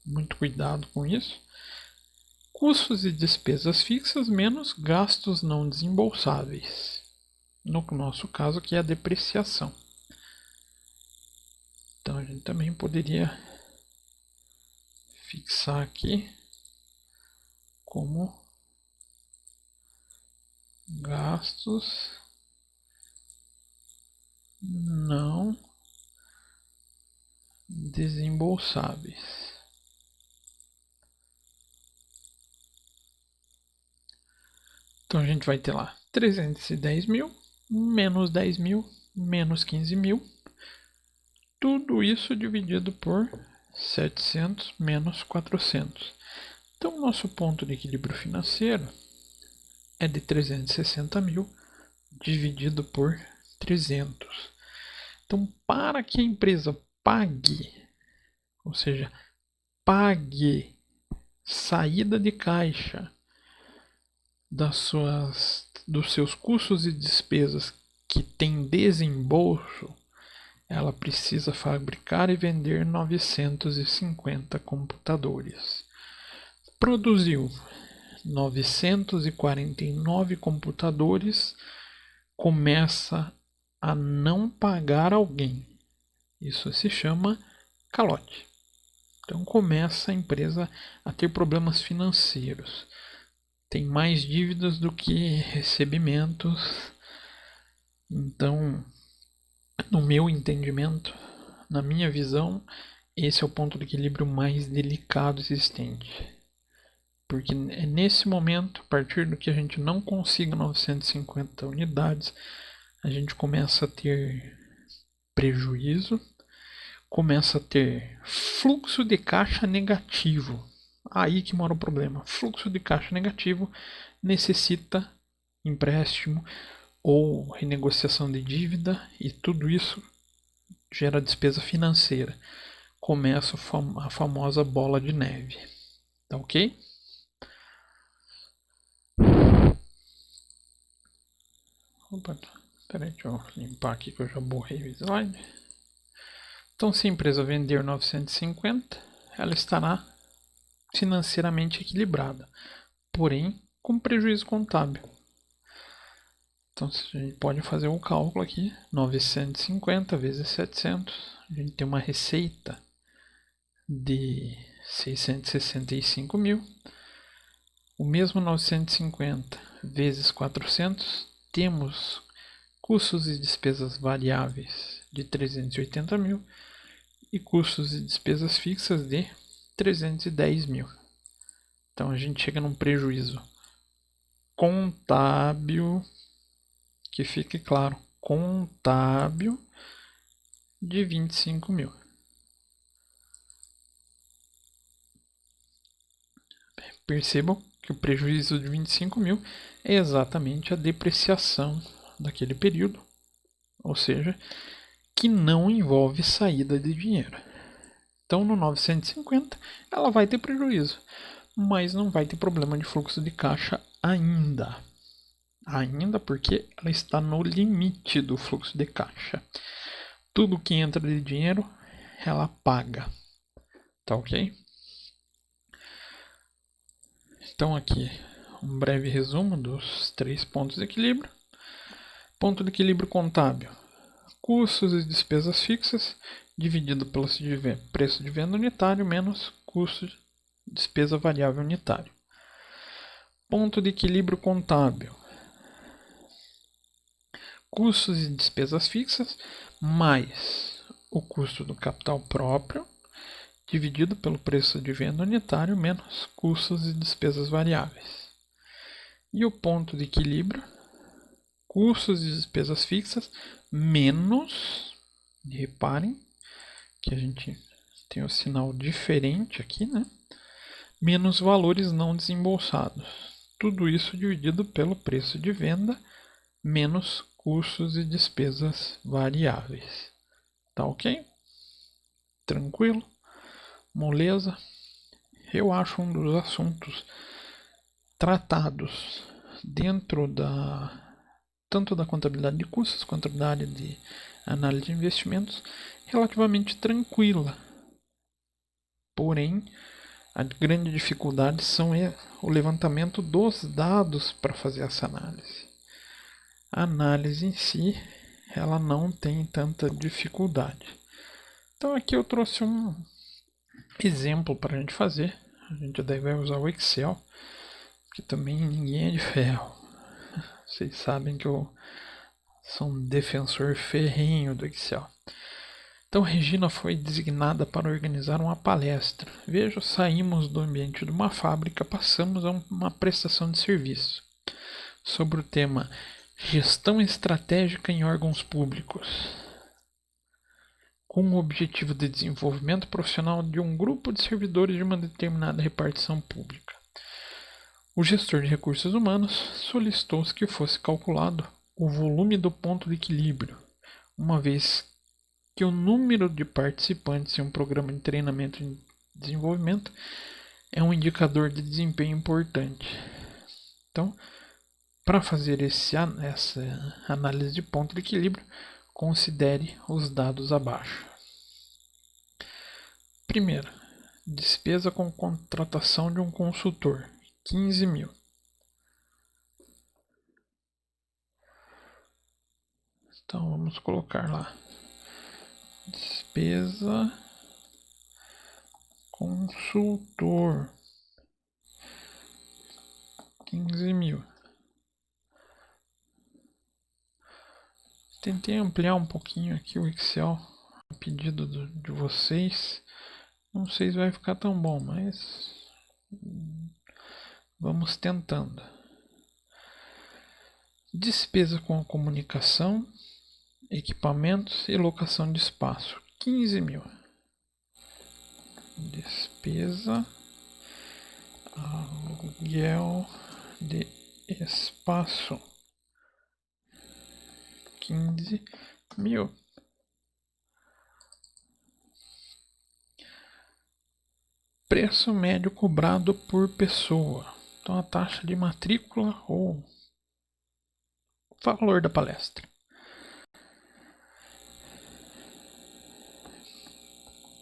A: muito cuidado com isso. Custos e despesas fixas menos gastos não desembolsáveis. No nosso caso aqui é a depreciação. Então a gente também poderia fixar aqui como gastos não desembolsáveis. Então a gente vai ter lá 310 mil, menos 10 mil, menos 15 mil. Tudo isso dividido por 700 menos 400. Então o nosso ponto de equilíbrio financeiro é de 360 mil dividido por 300. Então, para que a empresa pague, ou seja, pague saída de caixa dos seus custos e despesas que tem desembolso, ela precisa fabricar e vender 950 computadores. Produziu 949 computadores, começa a não pagar alguém. Isso se chama calote. Então começa a empresa a ter problemas financeiros. Tem mais dívidas do que recebimentos. Então, no meu entendimento, na minha visão, esse é o ponto de equilíbrio mais delicado existente. Porque é nesse momento, a partir do que a gente não consiga 950 unidades, a gente começa a ter prejuízo, começa a ter fluxo de caixa negativo. Aí que mora o problema. Fluxo de caixa negativo necessita empréstimo ou renegociação de dívida, e tudo isso gera despesa financeira. Começa a famosa bola de neve. Tá ok? Opa, peraí, deixa eu limpar aqui que eu já borrei o slide. Então, se a empresa vender 950, ela estará financeiramente equilibrada, porém com prejuízo contábil. Então, a gente pode fazer um cálculo aqui, 950 vezes 700, a gente tem uma receita de 665 mil. O mesmo 950 vezes 400, temos custos e despesas variáveis de 380 mil e custos e despesas fixas de 310 mil. Então a gente chega num prejuízo contábil, que fique claro, contábil, de 25 mil. Percebam que o prejuízo de 25 mil é exatamente a depreciação daquele período, ou seja, que não envolve saída de dinheiro. Então no 950 ela vai ter prejuízo, mas não vai ter problema de fluxo de caixa ainda. Ainda porque ela está no limite do fluxo de caixa. Tudo que entra de dinheiro, ela paga. Tá ok? Então aqui um breve resumo dos 3 pontos de equilíbrio. Ponto de equilíbrio contábil: custos e despesas fixas dividido pelo preço de venda unitário menos custo de despesa variável unitário. Ponto de equilíbrio contábil: custos e despesas fixas mais o custo do capital próprio dividido pelo preço de venda unitário menos custos e despesas variáveis. E o ponto de equilíbrio: custos e despesas fixas menos, reparem que a gente tem o sinal diferente aqui, né? Menos valores não desembolsados. Tudo isso dividido pelo preço de venda menos custos e despesas variáveis. Tá ok? Tranquilo? Moleza? Eu acho um dos assuntos tratados dentro tanto da contabilidade de custos quanto da área de análise de investimentos relativamente tranquila. Porém, a grande dificuldade são o levantamento dos dados para fazer essa análise. A análise em si, ela não tem tanta dificuldade. Então aqui eu trouxe um exemplo para a gente fazer. A gente daí vai usar o Excel, que também ninguém é de ferro. Vocês sabem que eu sou um defensor ferrenho do Excel. Então Regina foi designada para organizar uma palestra. Veja, saímos do ambiente de uma fábrica, passamos a uma prestação de serviço sobre o tema Gestão Estratégica em Órgãos Públicos, com o objetivo de desenvolvimento profissional de um grupo de servidores de uma determinada repartição pública. O gestor de recursos humanos solicitou que fosse calculado o volume do ponto de equilíbrio, uma vez que o número de participantes em um programa de treinamento e desenvolvimento é um indicador de desempenho importante. Então, para fazer essa análise de ponto de equilíbrio, considere os dados abaixo. Primeiro, despesa com contratação de um consultor, 15 mil. Então vamos colocar lá, despesa consultor, 15 mil. Tentei ampliar um pouquinho aqui o Excel a pedido de vocês. Não sei se vai ficar tão bom, mas vamos tentando. Despesa com comunicação, equipamentos e locação de espaço, 15 mil. Despesa, aluguel de espaço, 15 mil. Preço médio cobrado por pessoa. Então a taxa de matrícula ou valor da palestra.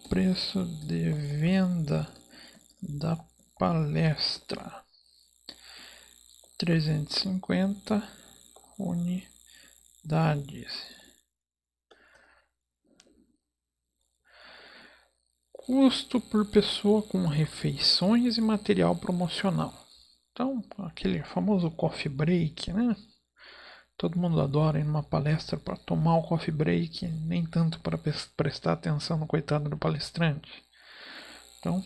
A: Preço de venda da palestra, 350 unidades. Custo por pessoa com refeições e material promocional. Então, aquele famoso coffee break, né? Todo mundo adora ir numa palestra para tomar o coffee break, nem tanto para prestar atenção no coitado do palestrante. Então,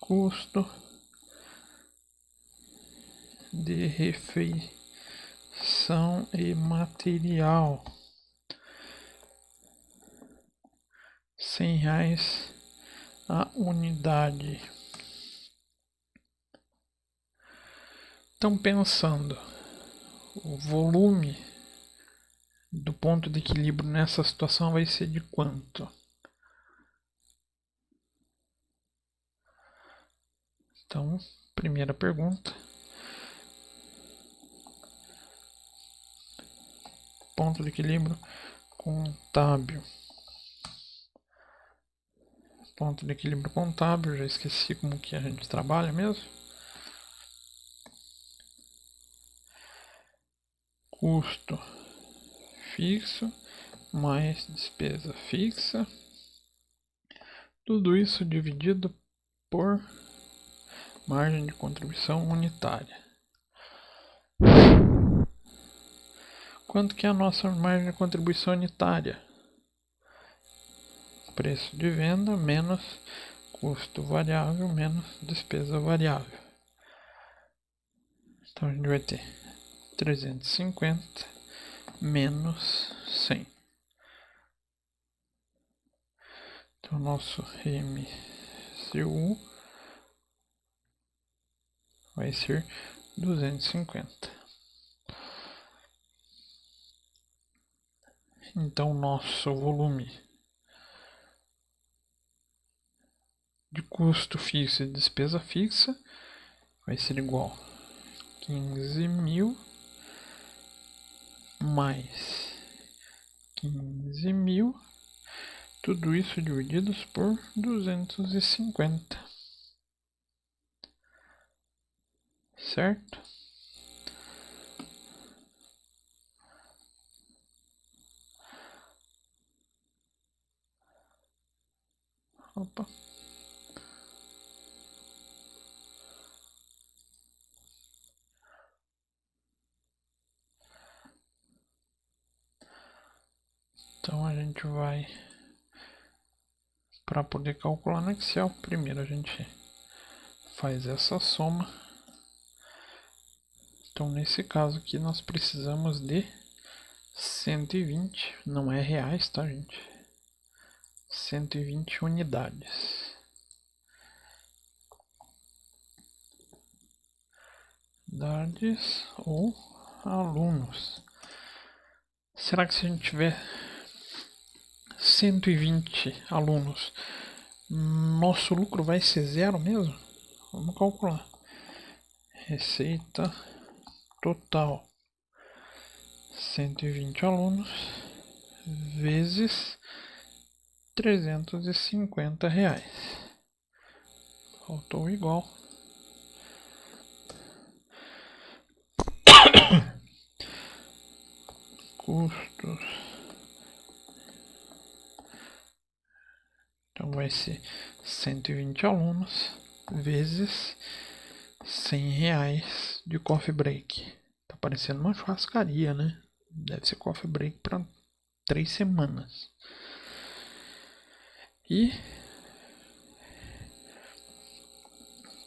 A: custo de refeição e material, R$ 100 a unidade. Então, pensando, o volume do ponto de equilíbrio nessa situação vai ser de quanto? Então, primeira pergunta. Ponto de equilíbrio contábil. Ponto de equilíbrio contábil, já esqueci como que a gente trabalha mesmo. Custo fixo mais despesa fixa. Tudo isso dividido por margem de contribuição unitária. Quanto que é a nossa margem de contribuição unitária? Preço de venda menos custo variável menos despesa variável. Então a gente vai ter 350 menos 100. Então nosso MCU vai ser 250. Então nosso volume de custo fixo e despesa fixa vai ser igual a 15.000 mais 15.000, tudo isso divididos por 250, certo? Opa. Então a gente vai, para poder calcular no Excel, primeiro a gente faz essa soma. Então nesse caso aqui nós precisamos de 120, não é reais, tá gente? 120 unidades. Unidades ou alunos. Será que se a gente tiver 120 alunos, nosso lucro vai ser zero mesmo? Vamos calcular. Receita total 120 alunos vezes R$350. Faltou igual. Custos. Então vai ser 120 alunos vezes R$100 de coffee break. Tá parecendo uma churrascaria, né? Deve ser coffee break para 3 semanas. E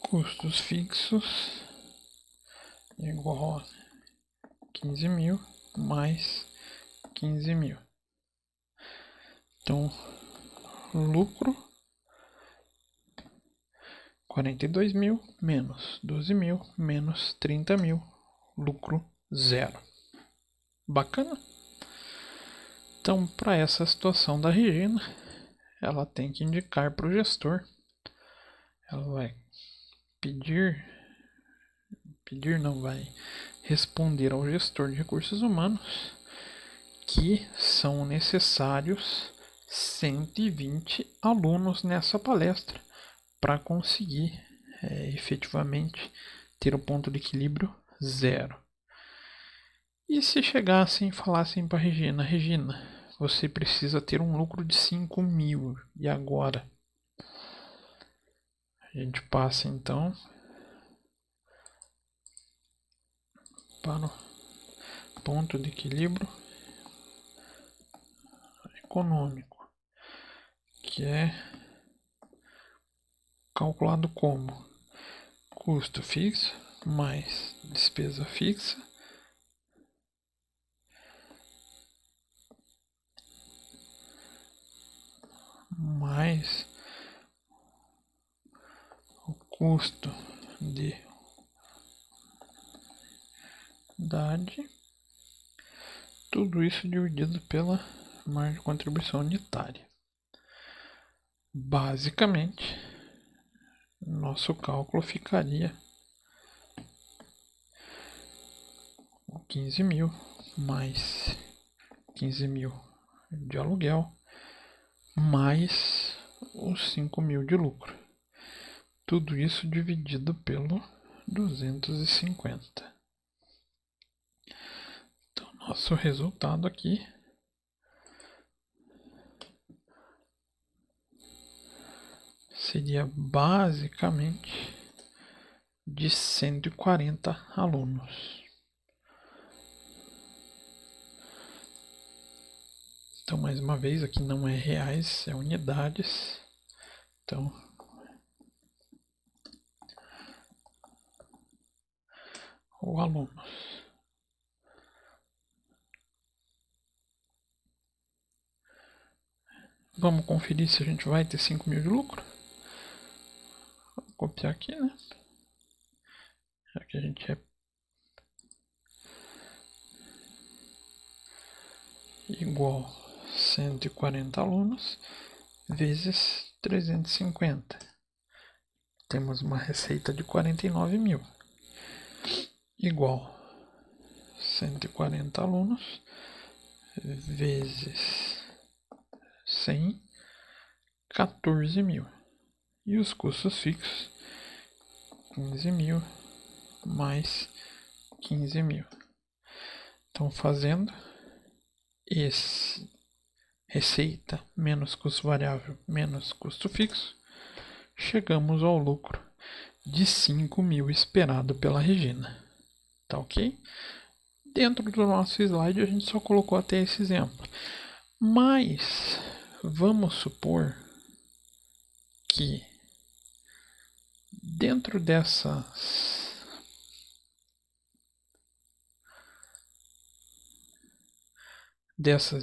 A: custos fixos igual a 15.000 mais 15.000. Então, lucro 42.000 menos 12.000 menos 30.000, lucro zero. Bacana? Então, para essa situação da Regina, ela tem que indicar para o gestor. Ela vai vai responder ao gestor de recursos humanos que são necessários 120 alunos nessa palestra para conseguir efetivamente ter o ponto de equilíbrio zero. E se chegassem e falassem para Regina, você precisa ter um lucro de 5.000, e agora? A gente passa então para o ponto de equilíbrio econômico, que é calculado como custo fixo mais despesa fixa mais o custo de unidade, tudo isso dividido pela margem de contribuição unitária. Basicamente, nosso cálculo ficaria 15.000 mais 15.000 de aluguel mais os 5.000 de lucro. Tudo isso dividido pelo 250. Então, nosso resultado aqui seria basicamente de 140 alunos. Então, mais uma vez, aqui não é reais, é unidades. Então, ou alunos. Vamos conferir se a gente vai ter 5.000 de lucro. Vou copiar aqui, né? Aqui a gente é igual 140 alunos vezes 350. Temos uma receita de 49.000. Igual 140 alunos vezes 100, 14.000. E os custos fixos, 15.000 mais 15.000. Então, fazendo esse receita menos custo variável menos custo fixo, chegamos ao lucro de 5.000 esperado pela Regina. Tá ok? Dentro do nosso slide a gente só colocou até esse exemplo. Mas vamos supor que dentro dessas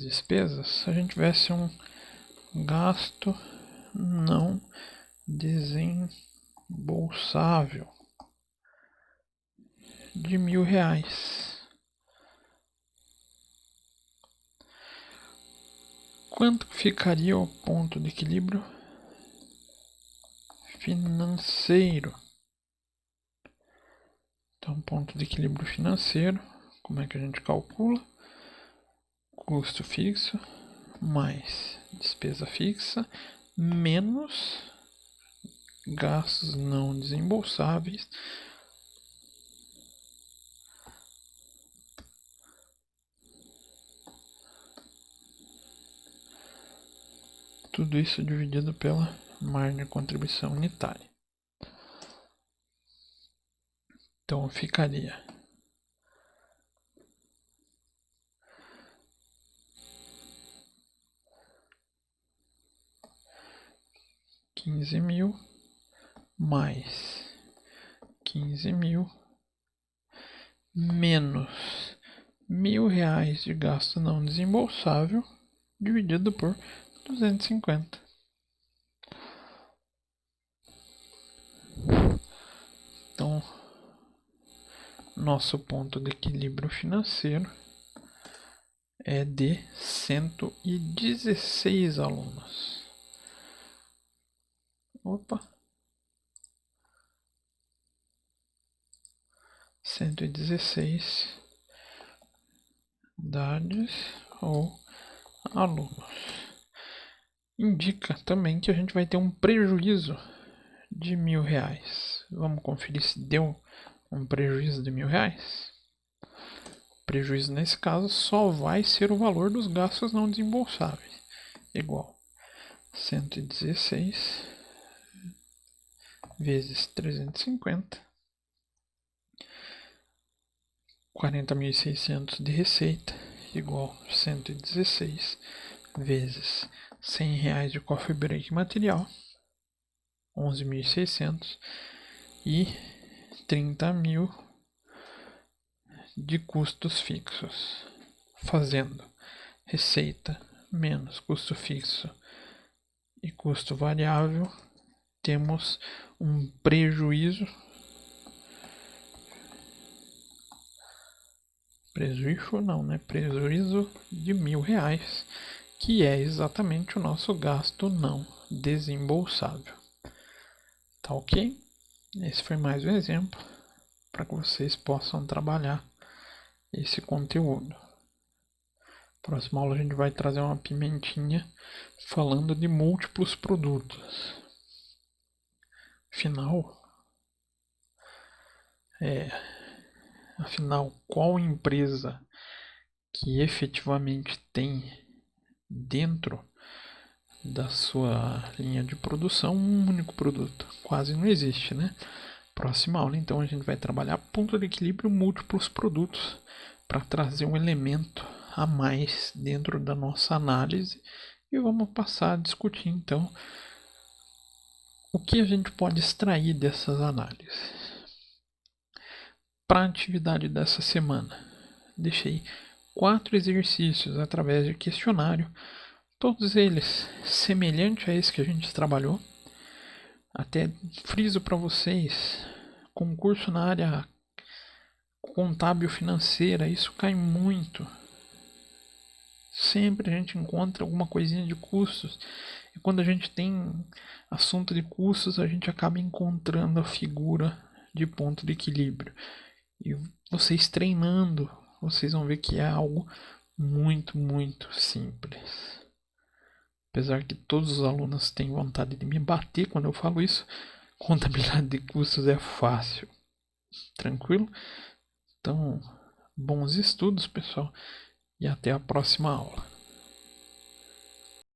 A: despesas a gente tivesse um gasto não desembolsável de R$1.000. Quanto ficaria o ponto de equilíbrio financeiro? Então, ponto de equilíbrio financeiro, como é que a gente calcula? Custo fixo mais despesa fixa menos gastos não desembolsáveis tudo isso dividido pela margem de contribuição unitária. Então ficaria 15.000 mais 15.000 menos R$1.000 de gasto não desembolsável dividido por 250. Então, nosso ponto de equilíbrio financeiro é de 116 alunos. Opa! 116 unidades ou alunos. Indica também que a gente vai ter um prejuízo de R$1.000. Vamos conferir se deu um prejuízo de R$1.000. O prejuízo nesse caso só vai ser o valor dos gastos não desembolsáveis, igual 116 vezes 350, 40.600 de receita, igual 116 vezes R$100 de coffee break material, 11.600 e 30.000 de custos fixos, fazendo receita menos custo fixo e custo variável, temos um prejuízo de R$1.000, que é exatamente o nosso gasto não desembolsável. Tá ok? Esse foi mais um exemplo para que vocês possam trabalhar esse conteúdo. Próxima aula a gente vai trazer uma pimentinha falando de múltiplos produtos. Afinal, qual empresa que efetivamente tem dentro da sua linha de produção um único produto? Quase não existe, né? Próxima aula, então, a gente vai trabalhar ponto de equilíbrio múltiplos produtos para trazer um elemento a mais dentro da nossa análise e vamos passar a discutir, então, o que a gente pode extrair dessas análises. Para a atividade dessa semana, deixei 4 exercícios através de questionário, todos eles semelhantes a esse que a gente trabalhou. Até friso para vocês, concurso na área contábil financeira, isso cai muito. Sempre a gente encontra alguma coisinha de custos. E quando a gente tem assunto de custos, a gente acaba encontrando a figura de ponto de equilíbrio. E vocês treinando, vocês vão ver que é algo muito, muito simples. Apesar que todos os alunos têm vontade de me bater quando eu falo isso, contabilidade de custos é fácil. Tranquilo? Então, bons estudos, pessoal, e até a próxima aula.